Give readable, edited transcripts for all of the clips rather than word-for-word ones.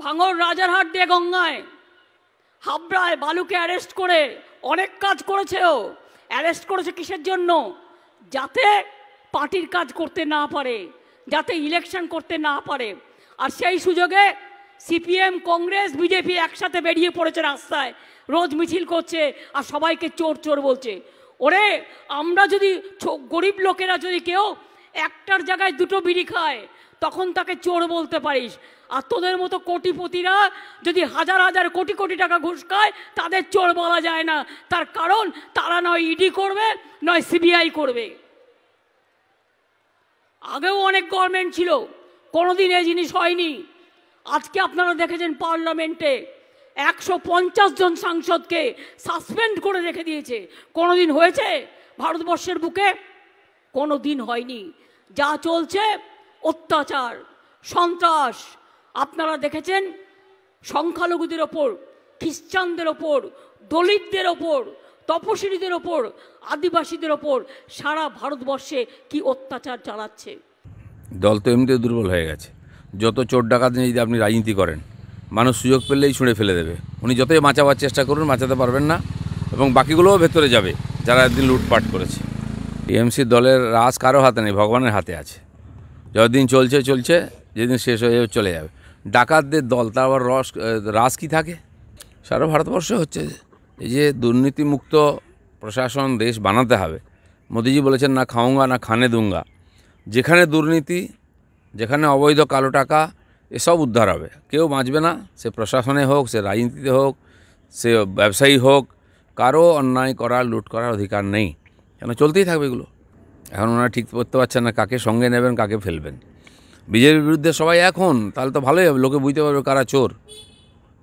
ভাঙড় রাজারহাট দিয়ে গঙ্গায় হাবড়ায় বালুকে অ্যারেস্ট করে অনেক কাজ করেছে। ও অ্যারেস্ট করেছে কিসের জন্য? যাতে পার্টির কাজ করতে না পারে, যাতে ইলেকশন করতে না পারে। আর সেই সুযোগে সিপিএম, কংগ্রেস, বিজেপি একসাথে বেরিয়ে পড়েছে রাস্তায়, রোজ মিছিল করছে আর সবাইকে চোর চোর বলছে। ওরে, আমরা যদি গরিব লোকেরা যদি কেউ একটার জায়গায় দুটো বিড়ি খায় তখন তাকে চোর বলতে পারিস, আর তোদের মতো কোটিপতিরা যদি হাজার হাজার কোটি কোটি টাকা ঘুষ খায় তাদের চোর বলা যায় না। তার কারণ তারা নয় ইডি করবে, নয় সিবিআই করবে। আগেও অনেক গভর্নমেন্ট ছিল, কোনোদিন এই জিনিস হয়নি। আজকে আপনারা দেখেছেন পার্লামেন্টে 150 জন সাংসদকে সাসপেন্ড করে রেখে দিয়েছে। কোনোদিন হয়েছে ভারতবর্ষের বুকে? কোনোদিন হয়নি। যা চলছে অত্যাচার, সন্ত্রাস। আপনারা দেখেছেন সংখ্যালঘুদের ওপর, খ্রিস্টানদের ওপর, দলিতদের ওপর, তপশিলীদের ওপর, আদিবাসীদের ওপর সারা ভারতবর্ষে কি অত্যাচার চালাচ্ছে। দল তো এমনিতে দুর্বল হয়ে গেছে। যত চোর ডাকাত নিয়ে যদি আপনি রাজনীতি করেন, মানুষ সুযোগ পেলেই ছুঁড়ে ফেলে দেবে। উনি যতই বাঁচাবার চেষ্টা করুন, বাঁচাতে পারবেন না, এবং বাকিগুলোও ভেতরে যাবে যারা একদিন লুটপাট করেছে। টিএমসি দলের রাজ কারো হাতে নেই, ভগবানের হাতে আছে। যতদিন চলছে চলছে, যেদিন শেষ হয়ে চলে যাবে। ডাকাতদের দল, তার আবার রাজ কি থাকে? সারা ভারতবর্ষে হচ্ছে। এই যে দুর্নীতিমুক্ত প্রশাসন দেশ বানাতে হবে। মোদিজি বলেছেন না খাউঙ্গা না খানে দুঙ্গা। যেখানে দুর্নীতি, যেখানে অবৈধ কালো টাকা, এসব উদ্ধার হবে। কেউ বাঁচবে না, সে প্রশাসনে হোক, সে রাজনীতিতে হোক, সে ব্যবসায়ী হোক। কারো অন্যায় করার, লুট করার অধিকার নেই। কেন চলতেই থাকবে এগুলো। এখন ওনারা ঠিক করতে পারছেন না কাকে সঙ্গে নেবেন, কাকে ফেলবেন। বিজেপির বিরুদ্ধে সবাই এখন, তাহলে তো ভালোই হবে, লোকে বুঝতে পারবে কারা চোর,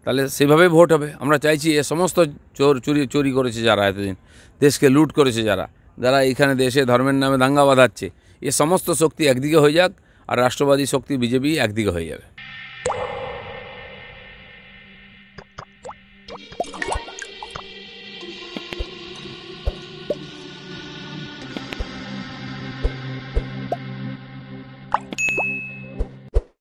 তাহলে সেভাবেই ভোট হবে। আমরা চাইছি এ সমস্ত চুরি করেছে যারা, এতদিন দেশকে লুট করেছে যারা, যারা এখানে দেশে ধর্মের নামে দাঙ্গা বাঁধাচ্ছে, এ সমস্ত শক্তি একদিকে হয়ে যাক, আর রাষ্ট্রবাদী শক্তি বিজেপি একদিকে হয়ে যাবে।